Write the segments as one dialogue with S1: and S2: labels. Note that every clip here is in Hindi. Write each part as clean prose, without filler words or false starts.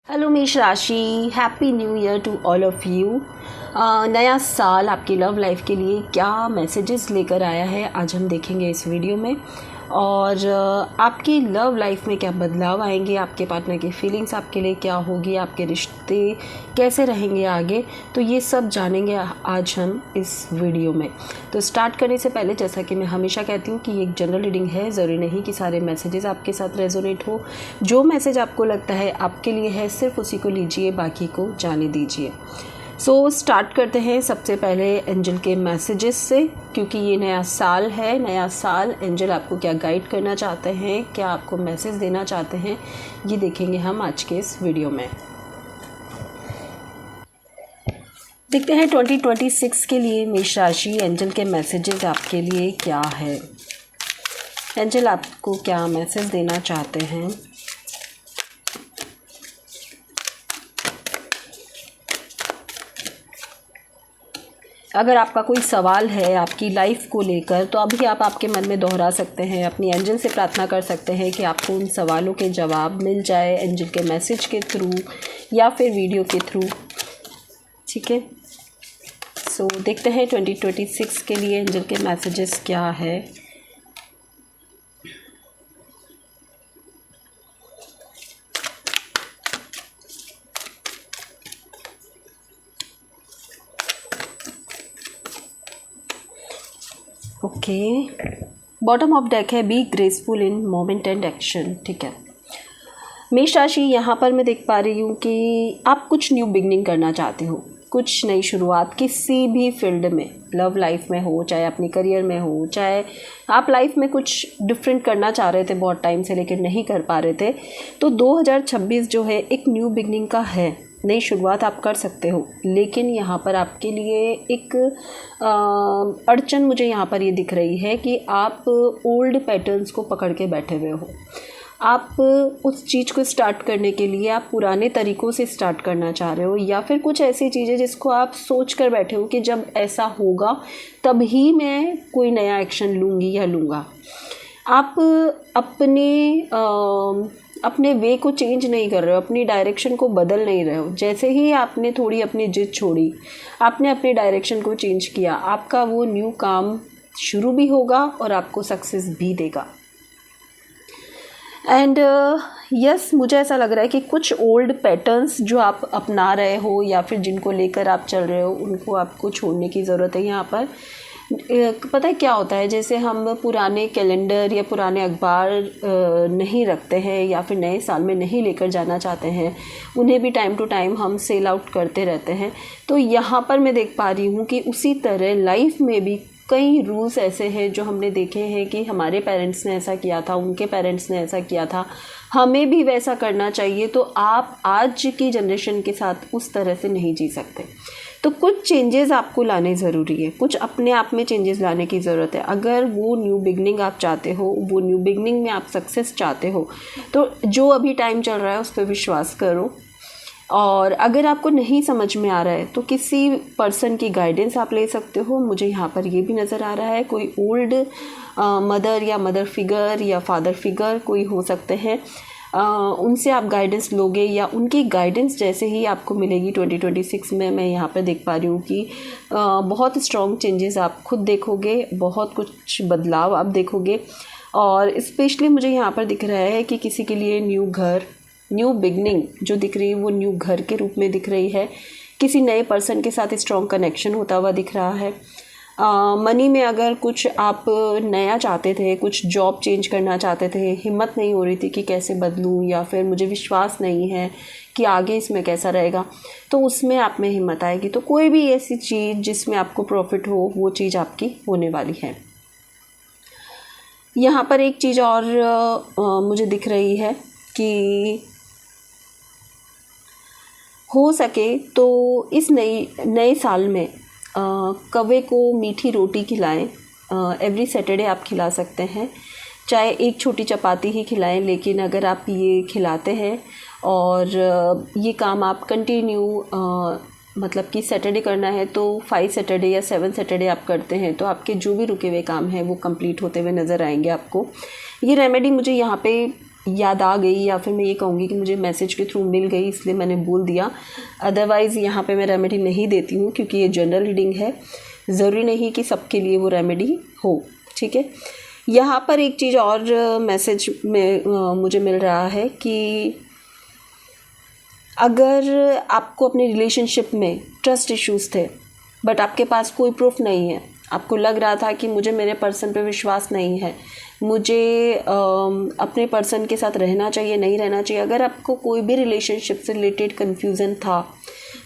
S1: हेलो मेष राशि, happy new year to all of you. नया साल आपकी लव लाइफ के लिए क्या मैसेजेस लेकर आया है आज हम देखेंगे इस वीडियो में। और आपकी लव लाइफ में क्या बदलाव आएंगे, आपके पार्टनर की फीलिंग्स आपके लिए क्या होगी, आपके रिश्ते कैसे रहेंगे आगे, तो ये सब जानेंगे आज हम इस वीडियो में। तो स्टार्ट करने से पहले जैसा कि मैं हमेशा कहती हूँ कि ये एक जनरल रीडिंग है, ज़रूरी नहीं कि सारे मैसेजेस आपके साथ रेजोनेट हो। जो मैसेज आपको लगता है आपके लिए है सिर्फ उसी को लीजिए, बाकी को जाने दीजिए। सो स्टार्ट करते हैं सबसे पहले एंजल के मैसेजेस से, क्योंकि ये नया साल है। नया साल एंजल आपको क्या गाइड करना चाहते हैं, क्या आपको मैसेज देना चाहते हैं, ये देखेंगे हम आज के इस वीडियो में। देखते हैं 2026 के लिए मेष राशि एंजल के मैसेजेस आपके लिए क्या है। एंजल आपको क्या मैसेज देना चाहते हैं। अगर आपका कोई सवाल है आपकी लाइफ को लेकर, तो अभी आप आपके मन में दोहरा सकते हैं, अपनी एंजल से प्रार्थना कर सकते हैं कि आपको उन सवालों के जवाब मिल जाए एंजल के मैसेज के थ्रू या फिर वीडियो के थ्रू। ठीक है, सो देखते हैं 2026 के लिए एंजल के मैसेजेस क्या है। ओके, बॉटम ऑफ डेक है be graceful in moment and action. ठीक है मेष राशि, यहाँ पर मैं देख पा रही हूँ कि आप कुछ न्यू बिगनिंग करना चाहते हो, कुछ नई शुरुआत किसी भी फील्ड में, लव लाइफ में हो, चाहे अपनी करियर में हो, चाहे आप लाइफ में कुछ डिफरेंट करना चाह रहे थे बहुत टाइम से लेकिन नहीं कर पा रहे थे। तो 2026 जो है एक न्यू बिगनिंग का है, नई शुरुआत आप कर सकते हो। लेकिन यहाँ पर आपके लिए एक अड़चन मुझे यहाँ पर ये दिख रही है कि आप ओल्ड पैटर्न्स को पकड़ के बैठे हुए हो। आप उस चीज़ को स्टार्ट करने के लिए आप पुराने तरीक़ों से स्टार्ट करना चाह रहे हो, या फिर कुछ ऐसी चीज़ें जिसको आप सोच कर बैठे हो कि जब ऐसा होगा तभी मैं कोई नया एक्शन लूँगी या लूँगा। आप अपने वे को चेंज नहीं कर रहे हो, अपनी डायरेक्शन को बदल नहीं रहे हो। जैसे ही आपने थोड़ी अपनी जिद छोड़ी, आपने अपनी डायरेक्शन को चेंज किया, आपका वो न्यू काम शुरू भी होगा और आपको सक्सेस भी देगा। एंड यस, मुझे ऐसा लग रहा है कि कुछ ओल्ड पैटर्न्स जो आप अपना रहे हो या फिर जिनको लेकर आप चल रहे हो, उनको आपको छोड़ने की ज़रूरत है। यहाँ पर पता है क्या होता है, जैसे हम पुराने कैलेंडर या पुराने अखबार नहीं रखते हैं या फिर नए साल में नहीं लेकर जाना चाहते हैं, उन्हें भी टाइम टू टाइम हम सेल आउट करते रहते हैं। तो यहाँ पर मैं देख पा रही हूँ कि उसी तरह लाइफ में भी कई रूल्स ऐसे हैं जो हमने देखे हैं कि हमारे पेरेंट्स ने ऐसा किया था, उनके पेरेंट्स ने ऐसा किया था, हमें भी वैसा करना चाहिए। तो आप आज की जनरेशन के साथ उस तरह से नहीं जी सकते। तो कुछ चेंजेस आपको लाने ज़रूरी है, कुछ अपने आप में चेंजेस लाने की ज़रूरत है। अगर वो न्यू बिगनिंग आप चाहते हो, वो न्यू बिगनिंग में आप सक्सेस चाहते हो, तो जो अभी टाइम चल रहा है उस पर विश्वास करो। और अगर आपको नहीं समझ में आ रहा है तो किसी पर्सन की गाइडेंस आप ले सकते हो। मुझे यहाँ पर ये भी नज़र आ रहा है कोई ओल्ड मदर या मदर फिगर या फादर फिगर कोई हो सकते हैं, उनसे आप गाइडेंस लोगे या उनकी गाइडेंस जैसे ही आपको मिलेगी 2026 में। मैं यहाँ पर देख पा रही हूँ कि बहुत स्ट्रॉन्ग चेंजेस आप खुद देखोगे, बहुत कुछ बदलाव आप देखोगे। और स्पेशली मुझे यहाँ पर दिख रहा है कि किसी के लिए न्यू घर, न्यू बिगनिंग जो दिख रही है वो न्यू घर के रूप में दिख रही है। किसी नए पर्सन के साथ स्ट्रॉन्ग कनेक्शन होता हुआ दिख रहा है। मनी में अगर कुछ आप नया चाहते थे, कुछ जॉब चेंज करना चाहते थे, हिम्मत नहीं हो रही थी कि कैसे बदलूं, या फिर मुझे विश्वास नहीं है कि आगे इसमें कैसा रहेगा, तो उसमें आप में हिम्मत आएगी। तो कोई भी ऐसी चीज़ जिसमें आपको प्रॉफिट हो वो चीज़ आपकी होने वाली है। यहाँ पर एक चीज़ और मुझे दिख रही है कि हो सके तो इस नए साल में कौवे को मीठी रोटी खिलाएं। एवरी सैटरडे आप खिला सकते हैं, चाहे एक छोटी चपाती ही खिलाएं, लेकिन अगर आप ये खिलाते हैं और ये काम आप कंटिन्यू मतलब कि सैटरडे करना है तो 5 सैटरडे या 7 सैटरडे आप करते हैं, तो आपके जो भी रुके हुए काम हैं वो कंप्लीट होते हुए नज़र आएंगे आपको। ये रेमेडी मुझे यहाँ पे याद आ गई, या फिर मैं ये कहूँगी कि मुझे मैसेज के थ्रू मिल गई इसलिए मैंने बोल दिया। अदरवाइज़ यहाँ पे मैं रेमेडी नहीं देती हूँ, क्योंकि ये जनरल रीडिंग है, ज़रूरी नहीं कि सबके लिए वो रेमेडी हो। ठीक है, यहाँ पर एक चीज़ और मैसेज में मुझे मिल रहा है कि अगर आपको अपने रिलेशनशिप में ट्रस्ट इश्यूज़ थे बट आपके पास कोई प्रूफ नहीं है, आपको लग रहा था कि मुझे मेरे पर्सन पे विश्वास नहीं है, मुझे अपने पर्सन के साथ रहना चाहिए नहीं रहना चाहिए, अगर आपको कोई भी रिलेशनशिप से रिलेटेड कन्फ्यूज़न था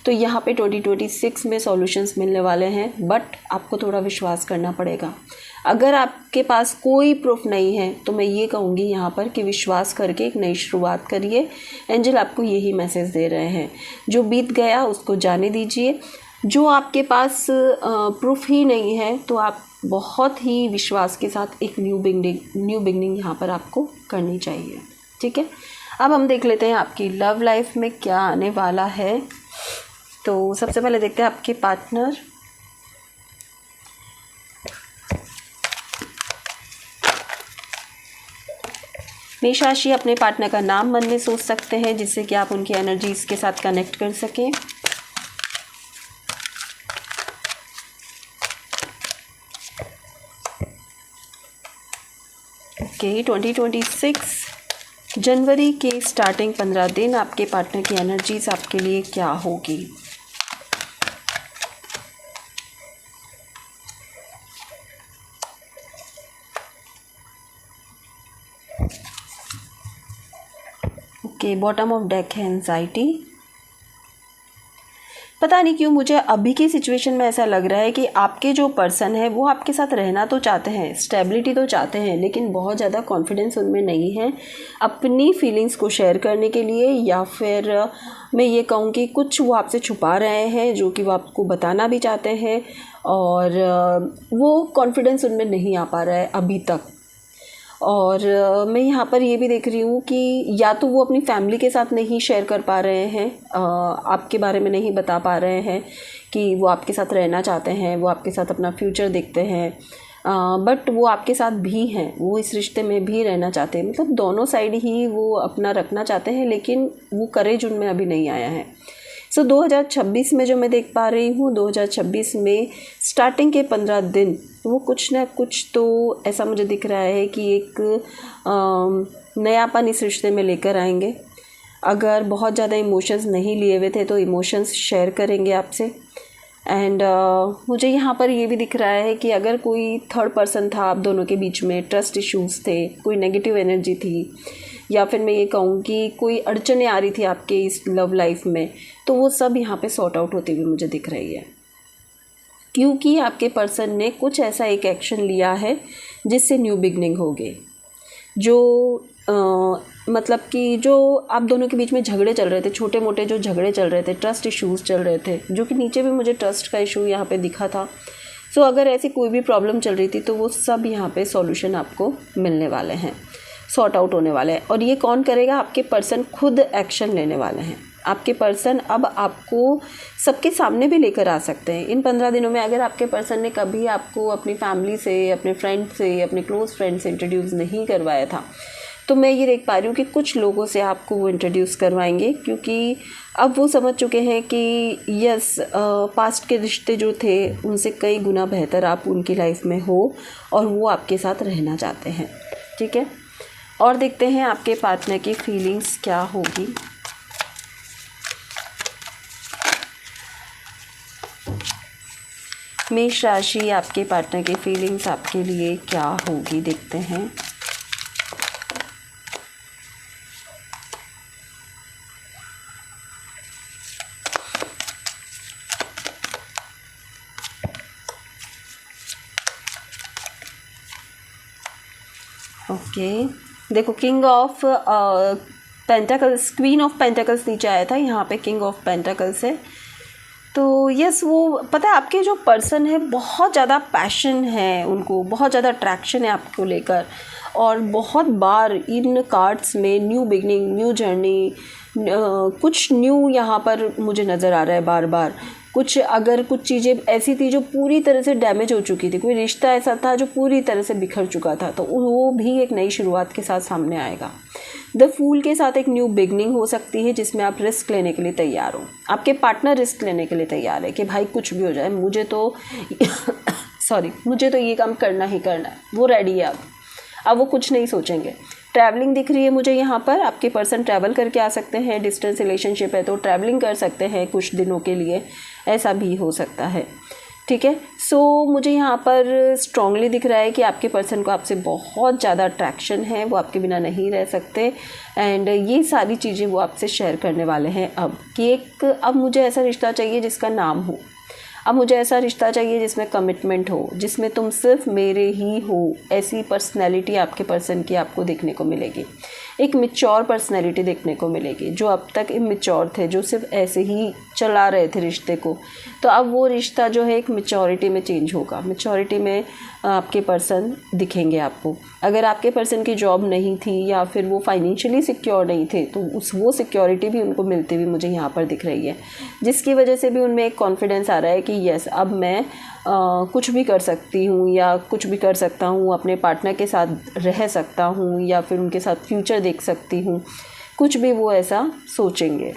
S1: तो यहाँ पे 2026 में सॉल्यूशंस मिलने वाले हैं, बट आपको थोड़ा विश्वास करना पड़ेगा। अगर आपके पास कोई प्रूफ नहीं है तो मैं ये कहूँगी यहाँ पर कि विश्वास करके एक नई शुरुआत करिए। एंजल आपको यही मैसेज दे रहे हैं, जो बीत गया उसको जाने दीजिए। जो आपके पास प्रूफ ही नहीं है तो आप बहुत ही विश्वास के साथ एक न्यू बिगनिंग यहाँ पर आपको करनी चाहिए। ठीक है, अब हम देख लेते हैं आपकी लव लाइफ में क्या आने वाला है। तो सबसे पहले देखते हैं आपके पार्टनर। मेष राशि अपने पार्टनर का नाम मन में सोच सकते हैं, जिससे कि आप उनकी एनर्जीज के साथ कनेक्ट कर सकें। ओके, 2026 जनवरी के स्टार्टिंग 15 दिन आपके पार्टनर की एनर्जीज आपके लिए क्या होगी। ओके, बॉटम ऑफ डेक है एंजाइटी। पता नहीं क्यों मुझे अभी की सिचुएशन में ऐसा लग रहा है कि आपके जो पर्सन है वो आपके साथ रहना तो चाहते हैं, स्टेबिलिटी तो चाहते हैं, लेकिन बहुत ज़्यादा कॉन्फिडेंस उनमें नहीं है अपनी फीलिंग्स को शेयर करने के लिए, या फिर मैं ये कहूँ कि कुछ वो आपसे छुपा रहे हैं जो कि वो आपको बताना भी चाहते हैं, और वो कॉन्फिडेंस उनमें नहीं आ पा रहा है अभी तक। और मैं यहाँ पर ये भी देख रही हूँ कि या तो वो अपनी फैमिली के साथ नहीं शेयर कर पा रहे हैं, आपके बारे में नहीं बता पा रहे हैं कि वो आपके साथ रहना चाहते हैं, वो आपके साथ अपना फ्यूचर देखते हैं, बट वो आपके साथ भी हैं, वो इस रिश्ते में भी रहना चाहते हैं, मतलब दोनों साइड ही वो अपना रखना चाहते हैं, लेकिन वो करेज उनमें अभी नहीं आया है। सो 2026 में जो मैं देख पा रही हूँ, 2026 में स्टार्टिंग के 15 दिन वो कुछ ना कुछ तो ऐसा मुझे दिख रहा है कि एक नयापन इस रिश्ते में लेकर आएंगे। अगर बहुत ज़्यादा इमोशंस नहीं लिए हुए थे तो इमोशंस शेयर करेंगे आपसे। एंड मुझे यहाँ पर ये भी दिख रहा है कि अगर कोई थर्ड पर्सन था आप दोनों के बीच में, ट्रस्ट इश्यूज़ थे, कोई नेगेटिव एनर्जी थी, या फिर मैं ये कहूँ कि कोई अड़चनें आ रही थी आपके इस लव लाइफ में, तो वो सब यहाँ पे सॉर्ट आउट होती हुई मुझे दिख रही है, क्योंकि आपके पर्सन ने कुछ ऐसा एक एक्शन लिया है जिससे न्यू बिगनिंग होगी। जो मतलब कि जो आप दोनों के बीच में झगड़े चल रहे थे, छोटे मोटे जो झगड़े चल रहे थे, ट्रस्ट इश्यूज़ चल रहे थे, जो कि नीचे भी मुझे ट्रस्ट का इशू यहाँ पे दिखा था। सो अगर ऐसी कोई भी प्रॉब्लम चल रही थी तो वो सब यहाँ पे सॉल्यूशन आपको मिलने वाले हैं, सॉर्ट आउट होने वाले हैं। और ये कौन करेगा? आपके पर्सन खुद एक्शन लेने वाले हैं। आपके पर्सन अब आपको सबके सामने भी लेकर आ सकते हैं इन 15 दिनों में। अगर आपके पर्सन ने कभी आपको अपनी फैमिली से, अपने फ्रेंड से, अपने क्लोज फ्रेंड से इंट्रोड्यूस नहीं करवाया था, तो मैं ये देख पा रही हूँ कि कुछ लोगों से आपको वो इंट्रोड्यूस करवाएंगे, क्योंकि अब वो समझ चुके हैं कि यस, पास्ट के रिश्ते जो थे उनसे कई गुना बेहतर आप उनकी लाइफ में हो और वो आपके साथ रहना चाहते हैं। ठीक है, और देखते हैं आपके पार्टनर की फीलिंग्स क्या होगी। मेष राशि, आपके पार्टनर की फीलिंग्स आपके लिए क्या होगी, देखते हैं। ओके, देखो king of pentacles, queen of pentacles नीचे आया था, यहाँ पे किंग ऑफ पेंटाकल्स है। तो यस, वो पता है आपके जो पर्सन है बहुत ज़्यादा पैशन है, उनको बहुत ज़्यादा अट्रैक्शन है आपको लेकर, और बहुत बार इन कार्ड्स में न्यू बिगनिंग, न्यू जर्नी, कुछ न्यू यहाँ पर मुझे नज़र आ रहा है बार बार। कुछ अगर कुछ चीज़ें ऐसी थी जो पूरी तरह से डैमेज हो चुकी थी, कोई रिश्ता ऐसा था जो पूरी तरह से बिखर चुका था, तो वो भी एक नई शुरुआत के साथ सामने आएगा। द फूल के साथ एक न्यू बिगनिंग हो सकती है जिसमें आप रिस्क लेने के लिए तैयार हो। आपके पार्टनर रिस्क लेने के लिए तैयार है कि भाई कुछ भी हो जाए मुझे तो मुझे तो ये काम करना ही करना है, वो रेडी है अब वो कुछ नहीं सोचेंगे। ट्रैवलिंग दिख रही है मुझे यहाँ पर, आपके पर्सन ट्रैवल करके आ सकते हैं, डिस्टेंस रिलेशनशिप है तो ट्रैवलिंग कर सकते हैं कुछ दिनों के लिए, ऐसा भी हो सकता है। ठीक है, सो मुझे यहाँ पर स्ट्रांगली दिख रहा है कि आपके पर्सन को आपसे बहुत ज़्यादा अट्रैक्शन है, वो आपके बिना नहीं रह सकते एंड ये सारी चीज़ें वो आपसे शेयर करने वाले हैं अब कि अब मुझे ऐसा रिश्ता चाहिए जिसका नाम हो, अब मुझे ऐसा रिश्ता चाहिए जिसमें कमिटमेंट हो, जिसमें तुम सिर्फ मेरे ही हो, ऐसी पर्सनैलिटी आपके पर्सन की आपको देखने को मिलेगी। एक मैच्योर पर्सनैलिटी देखने को मिलेगी, जो अब तक इमैच्योर थे, जो सिर्फ ऐसे ही चला रहे थे रिश्ते को, तो अब वो रिश्ता जो है एक मैच्योरिटी में चेंज होगा। मैच्योरिटी में आपके पर्सन दिखेंगे आपको। अगर आपके पर्सन की जॉब नहीं थी या फिर वो फाइनेंशियली सिक्योर नहीं थे तो वो सिक्योरिटी भी उनको मिलती हुई मुझे यहाँ पर दिख रही है, जिसकी वजह से भी उनमें एक कॉन्फिडेंस आ रहा है कि यस अब मैं कुछ भी कर सकती हूँ या कुछ भी कर सकता हूँ, अपने पार्टनर के साथ रह सकता हूँ या फिर उनके साथ फ्यूचर देख सकती हूँ, कुछ भी वो ऐसा सोचेंगे।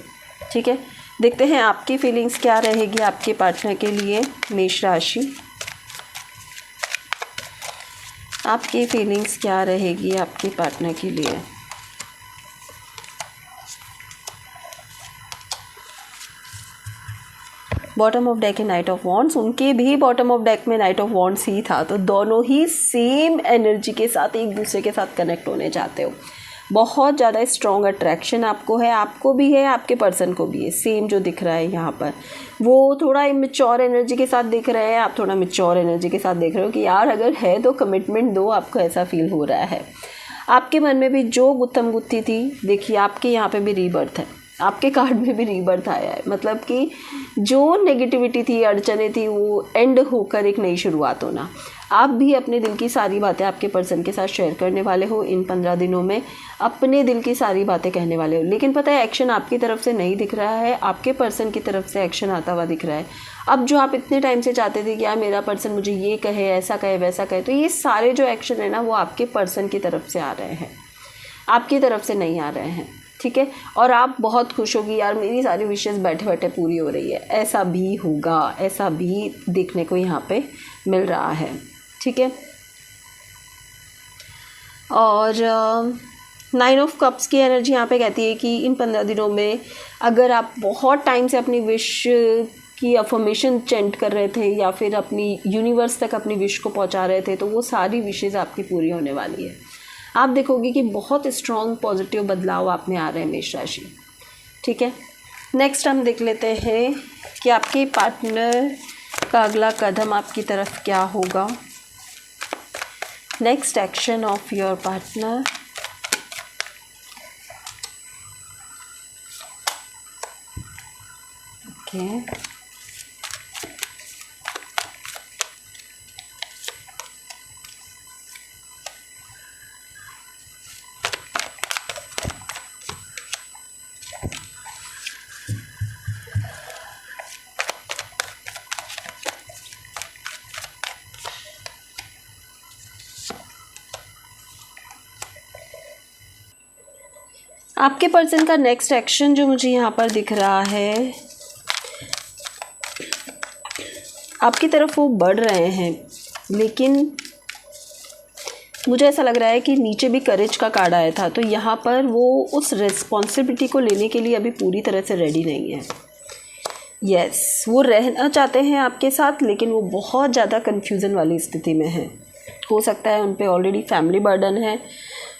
S1: ठीक है, देखते हैं आपकी फीलिंग्स क्या रहेगी आपके पार्टनर के लिए। मेष राशि, आपकी फीलिंग्स क्या रहेगी आपके पार्टनर के लिए। बॉटम ऑफ डेक है नाइट ऑफ वॉन्ड्स, उनके भी बॉटम ऑफ डेक में नाइट ऑफ वॉन्ड्स ही था, तो दोनों ही सेम एनर्जी के साथ एक दूसरे के साथ कनेक्ट होने चाहते हो। बहुत ज़्यादा स्ट्रॉन्ग अट्रैक्शन आपको है, आपको भी है, आपके पर्सन को भी है। सेम जो दिख रहा है यहाँ पर, वो थोड़ा इमेच्योर एनर्जी के साथ दिख रहे हैं, आप थोड़ा मैच्योर एनर्जी के साथ देख रहे हो कि यार अगर है तो कमिटमेंट दो, आपको ऐसा फील हो रहा है। आपके मन में भी जो गुत्थम गुत्थी थी, देखिए आपके यहाँ पे भी रीबर्थ है, आपके कार्ड में भी रीबर्थ आया है, मतलब कि जो नेगेटिविटी थी, अड़चने थी, वो एंड होकर एक नई शुरुआत होना। आप भी अपने दिल की सारी बातें आपके पर्सन के साथ शेयर करने वाले हो इन 15 दिनों में, अपने दिल की सारी बातें कहने वाले हो। लेकिन पता है एक्शन आपकी तरफ से नहीं दिख रहा है, आपके पर्सन की तरफ से एक्शन आता हुआ दिख रहा है। अब जो आप इतने टाइम से चाहते थे कि यार मेरा पर्सन मुझे ये कहे, ऐसा कहे, वैसा कहे, तो ये सारे जो एक्शन है ना वो आपके पर्सन की तरफ से आ रहे हैं, आपकी तरफ से नहीं आ रहे हैं। ठीक है, और आप बहुत खुश होगी यार मेरी सारी विशेस बैठे बैठे पूरी हो रही है, ऐसा भी होगा, ऐसा भी देखने को यहाँ पे मिल रहा है। ठीक है, और 9 ऑफ कप्स की एनर्जी यहाँ पे कहती है कि इन 15 दिनों में अगर आप बहुत टाइम से अपनी विश की अफर्मेशन चेंट कर रहे थे या फिर अपनी यूनिवर्स तक अपनी विश को पहुँचा रहे थे, तो वो सारी विशेज़ आपकी पूरी होने वाली है। आप देखोगे कि बहुत स्ट्रॉन्ग पॉजिटिव बदलाव आप में आ रहे हैं मेष राशि। ठीक है, नेक्स्ट हम देख लेते हैं कि आपके पार्टनर का अगला कदम आपकी तरफ क्या होगा। Next action of your partner. Okay, आपके पर्सन का नेक्स्ट एक्शन जो मुझे यहाँ पर दिख रहा है, आपकी तरफ वो बढ़ रहे हैं, लेकिन मुझे ऐसा लग रहा है कि नीचे भी करेज का कार्ड आया था, तो यहाँ पर वो उस रिस्पॉन्सिबिलिटी को लेने के लिए अभी पूरी तरह से रेडी नहीं है। यस, वो रहना चाहते हैं आपके साथ, लेकिन वो बहुत ज़्यादा कन्फ्यूज़न वाली स्थिति में है। हो सकता है उन पे ऑलरेडी फैमिली बर्डन है,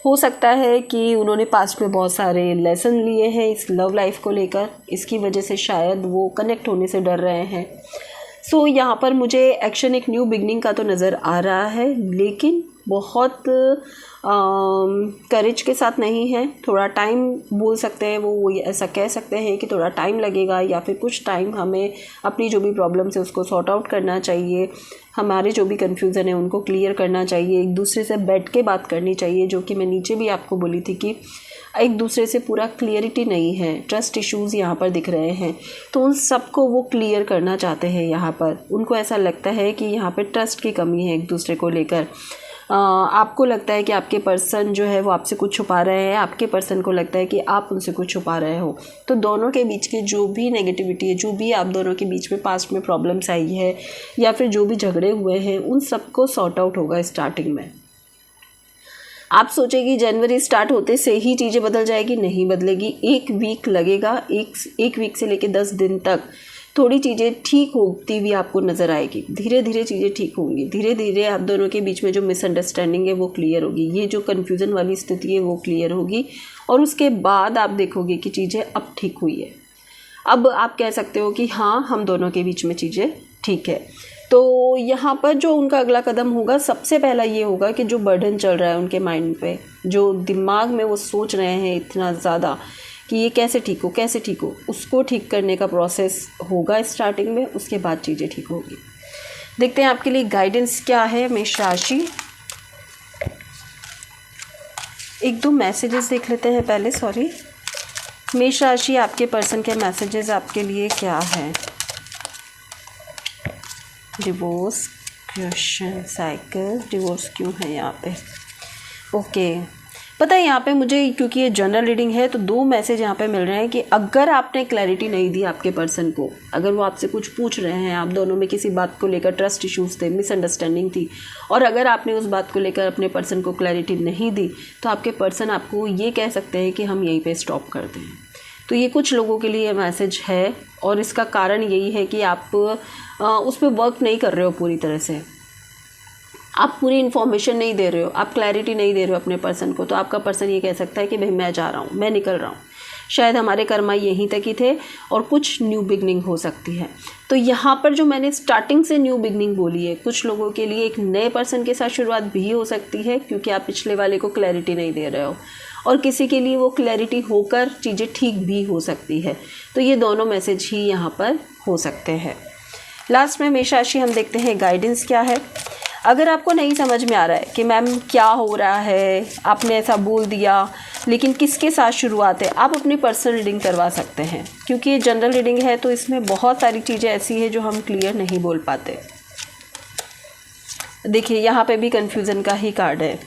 S1: हो सकता है कि उन्होंने पास्ट में बहुत सारे लेसन लिए हैं इस लव लाइफ को लेकर, इसकी वजह से शायद वो कनेक्ट होने से डर रहे हैं। सो यहाँ पर मुझे एक्शन एक न्यू बिगनिंग का तो नज़र आ रहा है, लेकिन बहुत करेज के साथ नहीं है। थोड़ा टाइम बोल सकते हैं, वो ऐसा कह सकते हैं कि थोड़ा टाइम लगेगा, या फिर कुछ टाइम हमें अपनी जो भी प्रॉब्लम्स है उसको सॉर्ट आउट करना चाहिए, हमारे जो भी कन्फ्यूज़न है उनको क्लियर करना चाहिए, एक दूसरे से बैठ के बात करनी चाहिए, जो कि मैं नीचे भी आपको बोली थी कि एक दूसरे से पूरा क्लियरिटी नहीं है, ट्रस्ट इश्यूज़ यहाँ पर दिख रहे हैं, तो उन सबको वो क्लियर करना चाहते हैं। यहाँ पर उनको ऐसा लगता है कि यहाँ पर ट्रस्ट की कमी है एक दूसरे को लेकर। आपको लगता है कि आपके पर्सन जो है वो आपसे कुछ छुपा रहे हैं, आपके पर्सन को लगता है कि आप उनसे कुछ छुपा रहे हो। तो दोनों के बीच की जो भी नेगेटिविटी है, जो भी आप दोनों के बीच में पास्ट में प्रॉब्लम्स आई है या फिर जो भी झगड़े हुए हैं, उन सबको सॉर्ट आउट होगा स्टार्टिंग में। आप सोचेगी जनवरी स्टार्ट होते से ही चीज़ें बदल जाएगी, नहीं बदलेगी। 1 वीक लगेगा, एक वीक से लेकर 10 दिन तक थोड़ी चीज़ें ठीक होती हुई आपको नज़र आएगी। धीरे धीरे चीज़ें ठीक होंगी, धीरे धीरे आप दोनों के बीच में जो मिसअंडरस्टैंडिंग है वो क्लियर होगी, ये जो कन्फ्यूज़न वाली स्थिति है वो क्लियर होगी, और उसके बाद आप देखोगे कि चीज़ें अब ठीक हुई है। अब आप कह सकते हो कि हाँ, हम दोनों के बीच में चीज़ें ठीक है। तो यहाँ पर जो उनका अगला कदम होगा, सबसे पहला ये होगा कि जो बर्डन चल रहा है उनके माइंड पे, जो दिमाग में वो सोच रहे हैं इतना ज़्यादा कि ये कैसे ठीक हो, उसको ठीक करने का प्रोसेस होगा स्टार्टिंग में। उसके बाद चीज़ें ठीक होगी। देखते हैं आपके लिए गाइडेंस क्या है मेष राशि। 1-2 मैसेजेस देख लेते हैं पहले। मेष राशि, आपके पर्सन के मैसेजेस आपके लिए क्या है। डिवोर्स, क्वेश्चन साइकिल, डिवोर्स क्यों है यहाँ पे। ओके, पता है यहाँ पे मुझे, क्योंकि ये जनरल रीडिंग है, तो 2 मैसेज यहाँ पे मिल रहे हैं कि अगर आपने क्लैरिटी नहीं दी आपके पर्सन को, अगर वो आपसे कुछ पूछ रहे हैं, आप दोनों में किसी बात को लेकर ट्रस्ट इश्यूज़ थे, मिसअंडरस्टैंडिंग थी, और अगर आपने उस बात को लेकर अपने पर्सन को क्लैरिटी नहीं दी, तो आपके पर्सन आपको ये कह सकते हैं कि हम यहीं पर स्टॉप कर दें। तो ये कुछ लोगों के लिए मैसेज है, और इसका कारण यही है कि आप उस पर वर्क नहीं कर रहे हो पूरी तरह से, आप पूरी इन्फॉर्मेशन नहीं दे रहे हो, आप क्लैरिटी नहीं दे रहे हो अपने पर्सन को। तो आपका पर्सन ये कह सकता है कि भाई मैं जा रहा हूँ, मैं निकल रहा हूँ, शायद हमारे कर्मा यहीं तक ही थे और कुछ न्यू बिगनिंग हो सकती है। तो यहाँ पर जो मैंने स्टार्टिंग से न्यू बिगनिंग बोली है, कुछ लोगों के लिए एक नए पर्सन के साथ शुरुआत भी हो सकती है, क्योंकि आप पिछले वाले को क्लैरिटी नहीं दे रहे हो, और किसी के लिए वो क्लैरिटी होकर चीज़ें ठीक भी हो सकती है। तो ये दोनों मैसेज ही यहाँ पर हो सकते हैं। लास्ट में मेष राशि, हम देखते हैं गाइडेंस क्या है। अगर आपको नहीं समझ में आ रहा है कि मैम क्या हो रहा है, आपने ऐसा बोल दिया, लेकिन किसके साथ शुरुआत है, आप अपनी पर्सनल रीडिंग करवा सकते हैं, क्योंकि ये जनरल रीडिंग है, तो इसमें बहुत सारी चीज़ें ऐसी हैं जो हम क्लियर नहीं बोल पाते। देखिए यहाँ पे भी कन्फ्यूज़न का ही कार्ड है।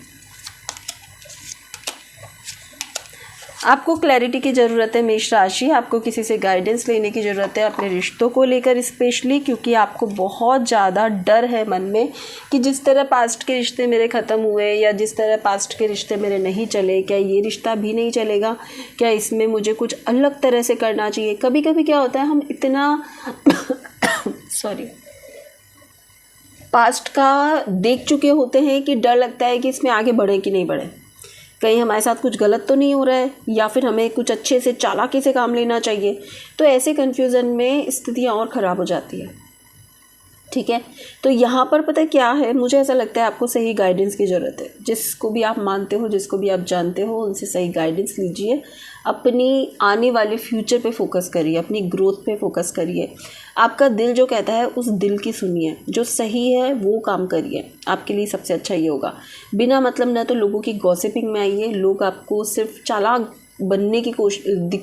S1: आपको क्लैरिटी की ज़रूरत है मेष राशि, आपको किसी से गाइडेंस लेने की ज़रूरत है अपने रिश्तों को लेकर स्पेशली, क्योंकि आपको बहुत ज़्यादा डर है मन में कि जिस तरह पास्ट के रिश्ते मेरे ख़त्म हुए, या जिस तरह पास्ट के रिश्ते मेरे नहीं चले, क्या ये रिश्ता भी नहीं चलेगा, क्या इसमें मुझे कुछ अलग तरह से करना चाहिए। कभी कभी क्या होता है, हम इतना पास्ट का देख चुके होते हैं कि डर लगता है कि इसमें आगे बढ़े कि नहीं बढ़े, कहीं हमारे साथ कुछ गलत तो नहीं हो रहा है, या फिर हमें कुछ अच्छे से चालाकी से काम लेना चाहिए। तो ऐसे कन्फ्यूज़न में स्थितियाँ और ख़राब हो जाती है। ठीक है, तो यहाँ पर पता है क्या है, मुझे ऐसा लगता है आपको सही गाइडेंस की ज़रूरत है। जिसको भी आप मानते हो, जिसको भी आप जानते हो, उनसे सही गाइडेंस लीजिए। अपनी आने वाले फ्यूचर पे फोकस करिए, अपनी ग्रोथ पे फोकस करिए। आपका दिल जो कहता है उस दिल की सुनिए, जो सही है वो काम करिए, आपके लिए सबसे अच्छा ये होगा। बिना मतलब ना तो लोगों की गॉसिपिंग में आइए। लोग आपको सिर्फ चालाक बनने की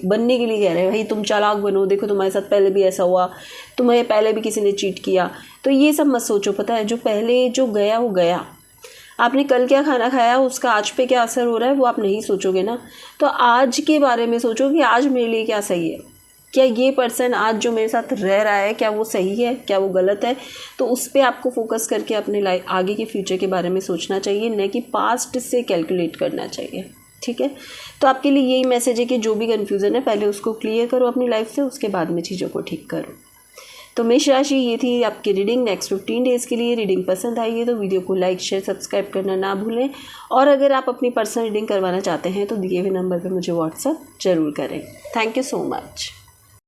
S1: बनने के लिए कह रहे हैं, भाई तुम चालाक बनो, देखो तुम्हारे साथ पहले भी ऐसा हुआ, तुम्हें पहले भी किसी ने चीट किया। तो ये सब मत सोचो। पता है, जो पहले जो गया वो गया। आपने कल क्या खाना खाया, उसका आज पे क्या असर हो रहा है, वो आप नहीं सोचोगे ना। तो आज के बारे में सोचो कि आज मेरे लिए क्या सही है, क्या ये पर्सन आज जो मेरे साथ रह रहा है क्या वो सही है, क्या वो गलत है। तो उस पर आपको फोकस करके अपने लाइफ आगे के फ्यूचर के बारे में सोचना चाहिए, न कि पास्ट से कैलकुलेट करना चाहिए। ठीक है, तो आपके लिए यही मैसेज है कि जो भी कन्फ्यूज़न है पहले उसको क्लियर करो अपनी लाइफ से, उसके बाद में चीज़ों को ठीक करो। तो मेष राशि, ये थी आपकी रीडिंग नेक्स्ट 15 डेज़ के लिए। रीडिंग पसंद आई है तो वीडियो को लाइक शेयर सब्सक्राइब करना ना भूलें, और अगर आप अपनी पर्सनल रीडिंग करवाना चाहते हैं तो दिए हुए नंबर पर मुझे व्हाट्सअप ज़रूर करें। Thank you so much.